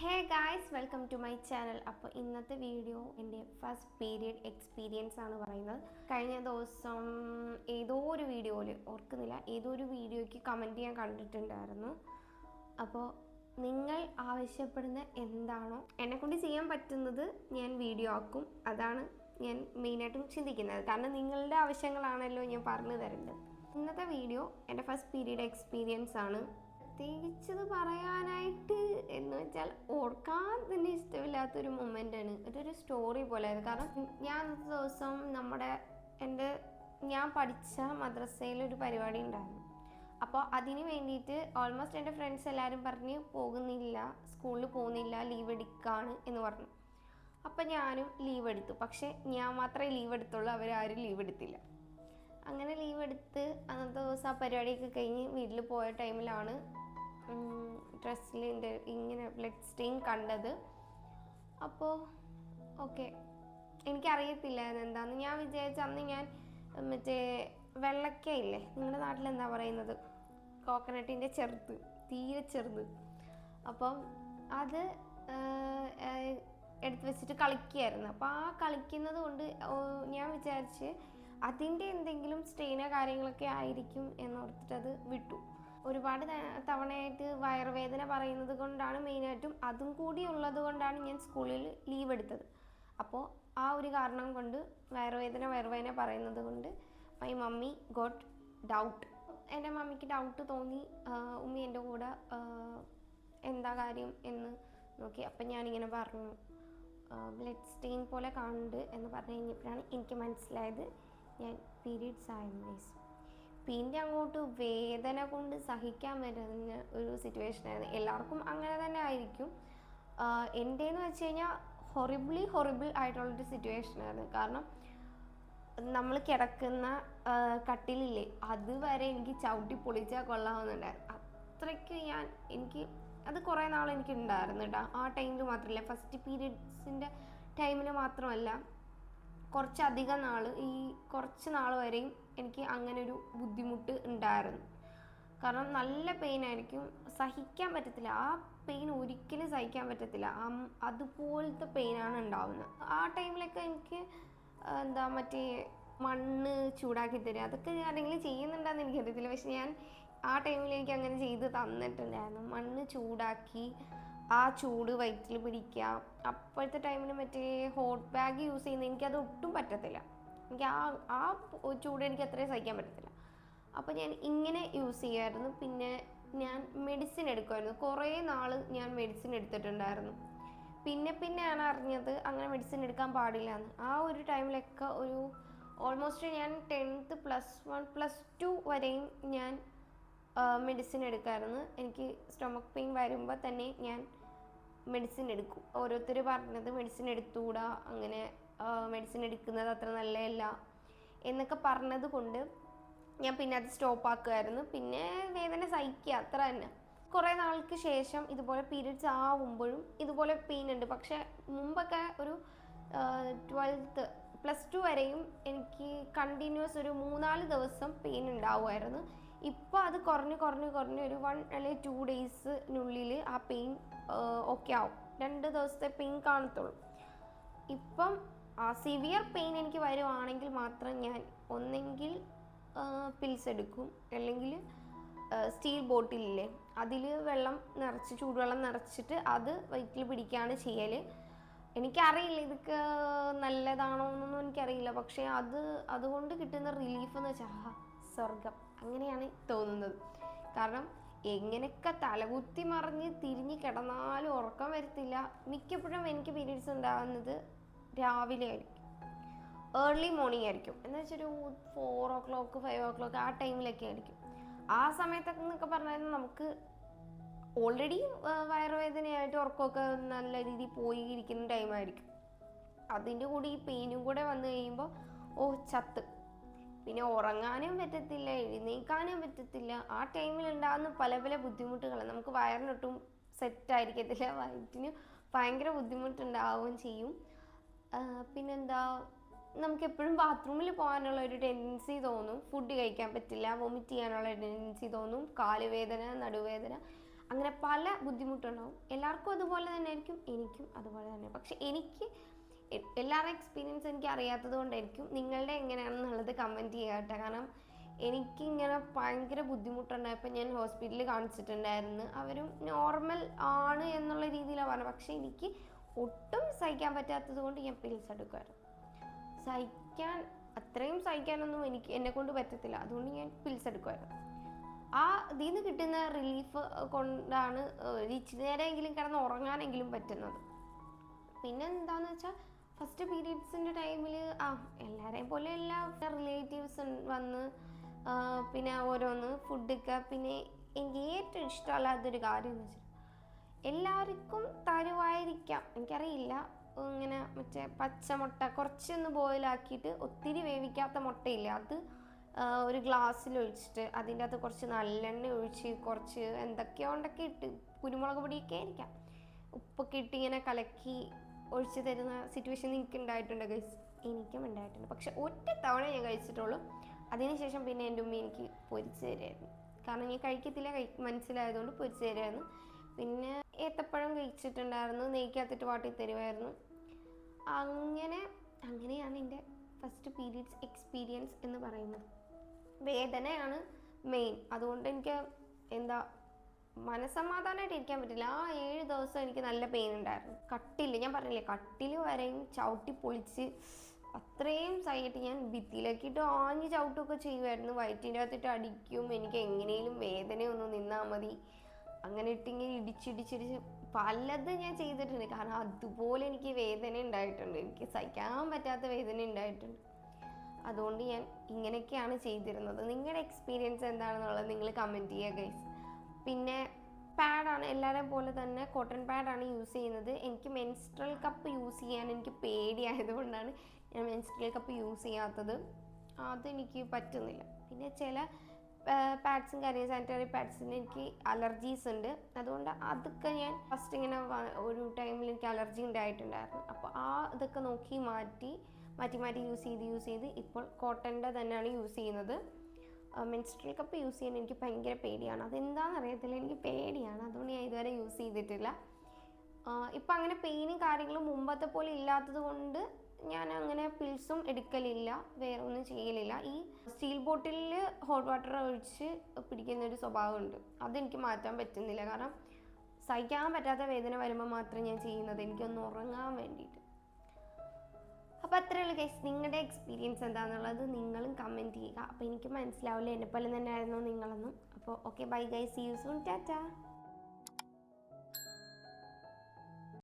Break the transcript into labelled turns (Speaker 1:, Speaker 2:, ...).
Speaker 1: Hey guys, welcome to my channel. അപ്പോൾ ഇന്നത്തെ video എൻ്റെ ഫസ്റ്റ് പീരിയഡ് എക്സ്പീരിയൻസ് ആണ് പറയുന്നത്. കഴിഞ്ഞ ദിവസം ഏതോ ഒരു വീഡിയോയിൽ ഓർക്കുന്നില്ല, ഏതോ ഒരു വീഡിയോയ്ക്ക് കമൻറ്റ് ഞാൻ കണ്ടിട്ടുണ്ടായിരുന്നു. അപ്പോൾ നിങ്ങൾ ആവശ്യപ്പെടുന്ന എന്താണോ എന്നെക്കൊണ്ട് ചെയ്യാൻ പറ്റുന്നത് ഞാൻ വീഡിയോ ആക്കും. അതാണ് ഞാൻ മെയിനായിട്ടും ചിന്തിക്കുന്നത്. കാരണം നിങ്ങളുടെ ആവശ്യങ്ങളാണല്ലോ ഞാൻ പറഞ്ഞു തരേണ്ടത്. ഇന്നത്തെ വീഡിയോ എൻ്റെ ഫസ്റ്റ് പീരിയഡ് എക്സ്പീരിയൻസ് ആണ്. പ്രത്യേകിച്ചത് പറയാനായിട്ട് എന്ന് വെച്ചാൽ ഓർക്കാൻ തന്നെ ഇഷ്ടമില്ലാത്തൊരു മൊമെൻ്റാണ്. ഇതൊരു സ്റ്റോറി പോലെയായിരുന്നു. കാരണം ഞാൻ ദിവസം ഞാൻ പഠിച്ച മദ്രസയിലൊരു പരിപാടി ഉണ്ടായിരുന്നു. അപ്പോൾ അതിന് വേണ്ടിയിട്ട് ഓൾമോസ്റ്റ് എൻ്റെ ഫ്രണ്ട്സ് എല്ലാവരും പറഞ്ഞ് പോകുന്നില്ല, സ്കൂളിൽ പോകുന്നില്ല, ലീവ് എടുക്കുകയാണ് എന്ന് പറഞ്ഞു. അപ്പോൾ ഞാനും ലീവ് എടുത്തു. പക്ഷേ ഞാൻ മാത്രമേ ലീവ് എടുത്തുള്ളൂ, അവരാരും ലീവ് എടുത്തില്ല. അങ്ങനെ ലീവ് എടുത്ത് അന്നത്തെ ദിവസം ആ പരിപാടിയൊക്കെ കഴിഞ്ഞ് വീട്ടിൽ പോയ ടൈമിലാണ് ഡ്രസ്സിൽ ഇങ്ങനെ ബ്ലഡ് സ്റ്റെയിൻ കണ്ടത്. അപ്പോൾ ഓക്കെ, എനിക്കറിയത്തില്ല എന്താണെന്ന്. ഞാൻ വിചാരിച്ച അന്ന് ഞാൻ മറ്റേ വെള്ളക്കയില്ലേ, നിങ്ങളുടെ നാട്ടിൽ എന്താ പറയുന്നത്, കോക്കനട്ടിൻ്റെ ചെറുത്, തീരെ ചെറുത്. അപ്പം അത് എടുത്ത് വെച്ചിട്ട് കളിക്കുകയായിരുന്നു. അപ്പോൾ ആ കളിക്കുന്നത് കൊണ്ട് ഞാൻ വിചാരിച്ച് അതിൻ്റെ എന്തെങ്കിലും സ്റ്റെയിനോ കാര്യങ്ങളൊക്കെ ആയിരിക്കും എന്നോർത്തിട്ട് അത് വിട്ടു. ഒരുപാട് തവണയായിട്ട് വയറുവേദന പറയുന്നത് കൊണ്ടാണ് മെയിനായിട്ടും, അതും കൂടി ഉള്ളത് കൊണ്ടാണ് ഞാൻ സ്കൂളിൽ ലീവ് എടുത്തത്. അപ്പോൾ ആ ഒരു കാരണം കൊണ്ട് വയറുവേദന പറയുന്നത് കൊണ്ട് മൈ മമ്മി ഗോട്ട് ഡൗട്ട്. എൻ്റെ മമ്മിക്ക് ഡൗട്ട് തോന്നി. ഉമ്മി എൻ്റെ കൂടെ എന്താ കാര്യം എന്ന് നോക്കി. അപ്പം ഞാനിങ്ങനെ പറഞ്ഞു, ബ്ലഡ് സ്റ്റെയിൻ പോലെ കാണുന്നുണ്ട് എന്ന് പറഞ്ഞു കഴിഞ്ഞപ്പോഴാണ് എനിക്ക് മനസ്സിലായത് ഞാൻ പീരീഡ്സ് ആയിരുന്നു ഗൈസ്. പിന്നെ അങ്ങോട്ട് വേദന കൊണ്ട് സഹിക്കാൻ പറ്റുന്ന ഒരു സിറ്റുവേഷനായിരുന്നു. എല്ലാവർക്കും അങ്ങനെ തന്നെ ആയിരിക്കും. എൻ്റെന്ന് വെച്ച് കഴിഞ്ഞാൽ ഹൊറിബിൾ ആയിട്ടുള്ളൊരു സിറ്റുവേഷനായിരുന്നു. കാരണം നമ്മൾ കിടക്കുന്ന കട്ടിലില്ലേ, അതുവരെ എനിക്ക് ചവിട്ടി പൊളിച്ചാൽ കൊള്ളാവുന്നുണ്ടായിരുന്നു. അത്രയ്ക്ക് എനിക്ക് അത് കുറേ നാൾ എനിക്ക് ഉണ്ടായിരുന്നു കേട്ടോ. ആ ടൈമിൽ മാത്രമല്ല, ഫസ്റ്റ് പീരീഡ്സിൻ്റെ ടൈമിൽ മാത്രമല്ല, കുറച്ചധികം കുറച്ച് നാൾ വരെയും എനിക്ക് അങ്ങനെ ഒരു ബുദ്ധിമുട്ട് ഉണ്ടായിരുന്നു. കാരണം നല്ല പെയിൻ ആയിരിക്കും, സഹിക്കാൻ പറ്റത്തില്ല. ആ പെയിൻ ഒരിക്കലും സഹിക്കാൻ പറ്റത്തില്ല. അതുപോലത്തെ പെയിനാണ് ഉണ്ടാവുന്നത്. ആ ടൈമിലൊക്കെ എനിക്ക് മറ്റേ മണ്ണ് ചൂടാക്കി തരിക, അതൊക്കെ ആരെങ്കിലും ചെയ്യുന്നുണ്ടെന്ന് എനിക്കറിയത്തില്ല. പക്ഷെ ഞാൻ ആ ടൈമിൽ എനിക്ക് അങ്ങനെ ചെയ്ത് തന്നിട്ടുണ്ടായിരുന്നു. മണ്ണ് ചൂടാക്കി ആ ചൂട് വയറ്റിൽ പിടിക്കുക. അപ്പോഴത്തെ ടൈമിൽ മറ്റേ ഹോട്ട് ബാഗ് യൂസ് ചെയ്യുന്നത് എനിക്കത് ഒട്ടും പറ്റത്തില്ല. എനിക്ക് ആ ചൂട് എനിക്ക് അത്രയും സഹിക്കാൻ പറ്റത്തില്ല. അപ്പോൾ ഞാൻ ഇങ്ങനെ യൂസ് ചെയ്യുമായിരുന്നു. പിന്നെ ഞാൻ മെഡിസിൻ എടുക്കുമായിരുന്നു. കുറേ നാൾ ഞാൻ മെഡിസിൻ എടുത്തിട്ടുണ്ടായിരുന്നു. പിന്നെയാണ് അറിഞ്ഞത് അങ്ങനെ മെഡിസിൻ എടുക്കാൻ പാടില്ല എന്ന്. ആ ഒരു ടൈമിലൊക്കെ ഓൾമോസ്റ്റ് ഞാൻ 10th +1 +2 വരെയും ഞാൻ മെഡിസിൻ എടുക്കാമായിരുന്നു. എനിക്ക് സ്റ്റൊമക്ക് പെയിൻ വരുമ്പോൾ തന്നെ ഞാൻ മെഡിസിൻ എടുക്കും. ഓരോരുത്തർ പറഞ്ഞത് മെഡിസിൻ എടുത്തുകൂടാ, അങ്ങനെ മെഡിസിൻ എടുക്കുന്നത് അത്ര നല്ലതല്ല എന്നൊക്കെ പറഞ്ഞത് കൊണ്ട് ഞാൻ പിന്നെ അത് സ്റ്റോപ്പ് ആക്കുമായിരുന്നു. പിന്നെ വേദന സഹിക്കുക, അത്ര തന്നെ. കുറേ നാൾക്ക് ശേഷം ഇതുപോലെ പീരിയഡ്സ് ആവുമ്പോഴും ഇതുപോലെ പെയിൻ ഉണ്ട്. പക്ഷേ മുമ്പൊക്കെ ഒരു 12th +2 വരെയും എനിക്ക് കണ്ടിന്യൂസ് ഒരു 3-4 ദിവസം പെയിൻ ഉണ്ടാവുമായിരുന്നു. ഇപ്പോൾ അത് കുറഞ്ഞ് ഒരു 1 അല്ലെങ്കിൽ 2 ഡേയ്സിനുള്ളിൽ ആ പെയിൻ ഓക്കെ ആവും. 2 ദിവസത്തെ പെയിൻ കാണത്തുള്ളൂ. ഇപ്പം ആ സിവിയർ പെയിൻ എനിക്ക് വരുവാണെങ്കിൽ മാത്രം ഞാൻ ഒന്നെങ്കിൽ പിൽസ് എടുക്കും, അല്ലെങ്കിൽ സ്റ്റീൽ ബോട്ടിലില്ലേ അതിൽ ചൂടുവെള്ളം നിറച്ചിട്ട് അത് വയറ്റിൽ പിടിക്കുകയാണ് ചെയ്യൽ. എനിക്കറിയില്ല ഇതൊക്കെ നല്ലതാണോ എന്നൊന്നും എനിക്കറിയില്ല. പക്ഷേ അതുകൊണ്ട് കിട്ടുന്ന റിലീഫ് എന്ന് വെച്ചാൽ സ്വർഗം, അങ്ങനെയാണ് തോന്നുന്നത്. കാരണം എങ്ങനെയൊക്കെ തലകുത്തി മറിഞ്ഞ് തിരിഞ്ഞ് കിടന്നാലും ഉറക്കം വരത്തില്ല. മിക്കപ്പോഴും എനിക്ക് പീരീഡ്സ് ഉണ്ടാകുന്നത് രാവിലെ ആയിരിക്കും, ഏർലി മോർണിംഗ് ആയിരിക്കും. എന്ന് വെച്ചൊരു 4 o'clock 5 o'clock ആ ടൈമിലൊക്കെ ആയിരിക്കും. ആ സമയത്തൊക്കെ എന്നൊക്കെ പറഞ്ഞാൽ നമുക്ക് ഓൾറെഡി വയറുവേദനയായിട്ട് ഉറക്കമൊക്കെ നല്ല രീതിയിൽ പോയി ഇരിക്കുന്ന ടൈമായിരിക്കും. അതിൻ്റെ കൂടി ഈ പെയിനും കൂടെ വന്നു കഴിയുമ്പോൾ ചത്ത്. പിന്നെ ഉറങ്ങാനും പറ്റത്തില്ല, എഴുന്നേൽക്കാനും പറ്റത്തില്ല. ആ ടൈമിൽ ഉണ്ടാകുന്ന പല ബുദ്ധിമുട്ടുകൾ നമുക്ക് വയറിനൊട്ടും സെറ്റായിരിക്കത്തില്ല, വയറ്റിന് ഭയങ്കര ബുദ്ധിമുട്ടുണ്ടാവുകയും ചെയ്യും. പിന്നെന്താ, നമുക്ക് എപ്പോഴും ബാത്റൂമിൽ പോകാനുള്ള ഒരു ടെൻഡൻസി തോന്നും. ഫുഡ് കഴിക്കാൻ പറ്റില്ല, വൊമിറ്റ് ചെയ്യാനുള്ള ടെൻഡൻസി തോന്നും. കാലുവേദന, നടുവേദന, അങ്ങനെ പല ബുദ്ധിമുട്ടുണ്ടാവും. എല്ലാവർക്കും അതുപോലെ തന്നെ ആയിരിക്കും, എനിക്കും അതുപോലെ തന്നെ. പക്ഷെ എനിക്ക് എല്ലാവരുടെ എക്സ്പീരിയൻസ് എനിക്ക് അറിയാത്തത് കൊണ്ടായിരിക്കും. നിങ്ങളുടെ എങ്ങനെയാണെന്നുള്ളത് കമൻറ്റ് ചെയ്യുക കേട്ടോ. കാരണം എനിക്കിങ്ങനെ ഭയങ്കര ബുദ്ധിമുട്ടുണ്ടായപ്പോൾ ഞാൻ ഹോസ്പിറ്റലിൽ കാണിച്ചിട്ടുണ്ടായിരുന്നു. അവരും നോർമൽ ആണ് എന്നുള്ള രീതിയിലാണ് പറഞ്ഞത്. പക്ഷേ എനിക്ക് ഒട്ടും സഹിക്കാൻ പറ്റാത്തത് കൊണ്ട് ഞാൻ പിൽസ് എടുക്കുമായിരുന്നു. അത്രയും സഹിക്കാനൊന്നും എന്നെക്കൊണ്ട് പറ്റത്തില്ല. അതുകൊണ്ട് ഞാൻ പിൽസ് എടുക്കുമായിരുന്നു. ആ ഇതിൽ നിന്ന് കിട്ടുന്ന റിലീഫ് കൊണ്ടാണ് ഇച്ചിരി നേരമെങ്കിലും കിടന്ന് ഉറങ്ങാനെങ്കിലും പറ്റുന്നത്. പിന്നെ എന്താണെന്ന് വെച്ചാൽ ഫസ്റ്റ് പീരീഡ്സിൻ്റെ ടൈമിൽ എല്ലാവരെയും പോലെ എല്ലാ റിലേറ്റീവ്സ് വന്ന് പിന്നെ ഓരോന്ന് ഫുഡൊക്കെ. പിന്നെ എനിക്ക് ഏറ്റവും ഇഷ്ടമല്ലാത്തൊരു കാര്യം എന്ന് വെച്ചാൽ എല്ലാവർക്കും തരുമായിരിക്കാം, എനിക്കറിയില്ല. ഇങ്ങനെ മറ്റേ പച്ചമുട്ട കുറച്ചൊന്ന് ബോയിലാക്കിയിട്ട് ഒത്തിരി വേവിക്കാത്ത മുട്ടയില്ല, അത് ഒരു ഗ്ലാസ്സിൽ ഒഴിച്ചിട്ട് അതിൻ്റെ അകത്ത് കുറച്ച് നല്ലെണ്ണ ഒഴിച്ച് കുറച്ച് എന്തൊക്കെയോ ഇട്ട് കുരുമുളക് പൊടിയൊക്കെ ആയിരിക്കാം, ഉപ്പൊക്കെ ഇട്ട് ഇങ്ങനെ കലക്കി ഒഴിച്ച് തരുന്ന സിറ്റുവേഷൻ എനിക്ക് ഉണ്ടായിട്ടുണ്ട് ഗൈസ്. എനിക്കും ഉണ്ടായിട്ടുണ്ട്. പക്ഷെ ഒറ്റ തവണ ഞാൻ കഴിച്ചിട്ടുള്ളൂ. അതിനുശേഷം പിന്നെ എൻ്റെ ഉമ്മ എനിക്ക് പൊരിച്ച് തരുമായിരുന്നു. കാരണം ഞാൻ കഴിക്കത്തില്ല, മനസ്സിലായതുകൊണ്ട് പൊരിച്ച് തരുമായിരുന്നു. പിന്നെ ഏത്തപ്പഴം കഴിച്ചിട്ടുണ്ടായിരുന്നു, നെയ്ക്കകത്തിട്ട് വാട്ടി തരുമായിരുന്നു. അങ്ങനെയാണ് എൻ്റെ ഫസ്റ്റ് പീരീഡ്സ് എക്സ്പീരിയൻസ് എന്ന് പറയുന്നത്. വേദനയാണ് മെയിൻ. അതുകൊണ്ട് എനിക്ക് മനസ്സമാധാനമായിട്ട് ഇരിക്കാൻ പറ്റില്ല. ആ 7 ദിവസം എനിക്ക് നല്ല പെയിൻ ഉണ്ടായിരുന്നു. ഞാൻ പറഞ്ഞില്ലേ, കട്ടിൽ വരെയും ചവിട്ടി പൊളിച്ച് അത്രയും സഹിയിട്ട് ഞാൻ ഭിത്തിയിലേക്കിട്ട് ആഞ്ഞ് ചവിട്ടുമൊക്കെ ചെയ്യുമായിരുന്നു. വയറ്റിൻ്റെ അകത്തിട്ട് അടിക്കും. എനിക്ക് എങ്ങനെയും വേദനയൊന്നും നിന്നാൽ മതി, അങ്ങനെ ഇട്ടിങ്ങനെ ഇടിച്ചിടിച്ചിടിച്ച് പലതും ഞാൻ ചെയ്തിട്ടുണ്ട്. കാരണം അതുപോലെ എനിക്ക് വേദന ഉണ്ടായിട്ടുണ്ട്, എനിക്ക് സഹിക്കാൻ പറ്റാത്ത വേദന ഉണ്ടായിട്ടുണ്ട്. അതുകൊണ്ട് ഞാൻ ഇങ്ങനെയൊക്കെയാണ് ചെയ്തിരുന്നത്. നിങ്ങളുടെ എക്സ്പീരിയൻസ് എന്താണെന്നുള്ളത് നിങ്ങൾ കമൻറ്റ് ചെയ്യുക ഗൈസ്. പിന്നെ പാഡാണ്, എല്ലാവരെയും പോലെ തന്നെ കോട്ടൺ പാഡാണ് യൂസ് ചെയ്യുന്നത്. എനിക്ക് മെൻസ്ട്രൽ കപ്പ് യൂസ് ചെയ്യാൻ എനിക്ക് പേടിയായതുകൊണ്ടാണ് ഞാൻ മെൻസ്ട്രൽ കപ്പ് യൂസ് ചെയ്യാത്തത്. അതെനിക്ക് പറ്റുന്നില്ല. പിന്നെ ചില പാഡ്സും കാര്യം സാനിറ്ററി പാഡ്സിന് എനിക്ക് അലർജീസ് ഉണ്ട്. അതുകൊണ്ട് അതൊക്കെ ഞാൻ ഫസ്റ്റ് ഇങ്ങനെ ഒരു ടൈമിൽ എനിക്ക് അലർജി ഉണ്ടായിട്ടുണ്ടായിരുന്നു. അപ്പോൾ ഇതൊക്കെ നോക്കി മാറ്റി യൂസ് ചെയ്ത് ഇപ്പോൾ കോട്ടൻ്റെ തന്നെയാണ് യൂസ് ചെയ്യുന്നത്. മെൻസ്ട്രൽ കപ്പ് യൂസ് ചെയ്യാൻ എനിക്ക് ഭയങ്കര പേടിയാണ്. അതെന്താണെന്ന് അറിയത്തില്ല, എനിക്ക് പേടിയാണ്. അതുകൊണ്ട് ഞാൻ ഇതുവരെ യൂസ് ചെയ്തിട്ടില്ല. ഇപ്പം അങ്ങനെ പെയിനും കാര്യങ്ങളും മുമ്പത്തെ പോലെ ഇല്ലാത്തത് കൊണ്ട് ഞാൻ അങ്ങനെ പിൽസും എടുക്കലില്ല, വേറെ ഒന്നും ചെയ്യലില്ല. ഈ സ്റ്റീൽ ബോട്ടിലിൽ ഹോട്ട് വാട്ടർ ഒഴിച്ച് പിടിക്കുന്നൊരു സ്വഭാവമുണ്ട്, അതെനിക്ക് മാറ്റാൻ പറ്റുന്നില്ല. കാരണം സഹിക്കാൻ പറ്റാത്ത വേദന വരുമ്പോൾ മാത്രമേ ഞാൻ ചെയ്യുന്നത്, എനിക്കൊന്ന് ഉറങ്ങാൻ വേണ്ടിയിട്ട്. അപ്പോൾ അത്രയേ ഉള്ളൂ ഗൈസ്. നിങ്ങളുടെ എക്സ്പീരിയൻസ് എന്താണെന്നുള്ളത് നിങ്ങളും കമൻറ്റ് ചെയ്യുക. അപ്പോൾ എനിക്ക് മനസ്സിലാവില്ല എന്നെപ്പോലെ തന്നെ ആയിരുന്നു നിങ്ങളെന്നും. അപ്പോൾ okay, bye guys, see you soon, Tata.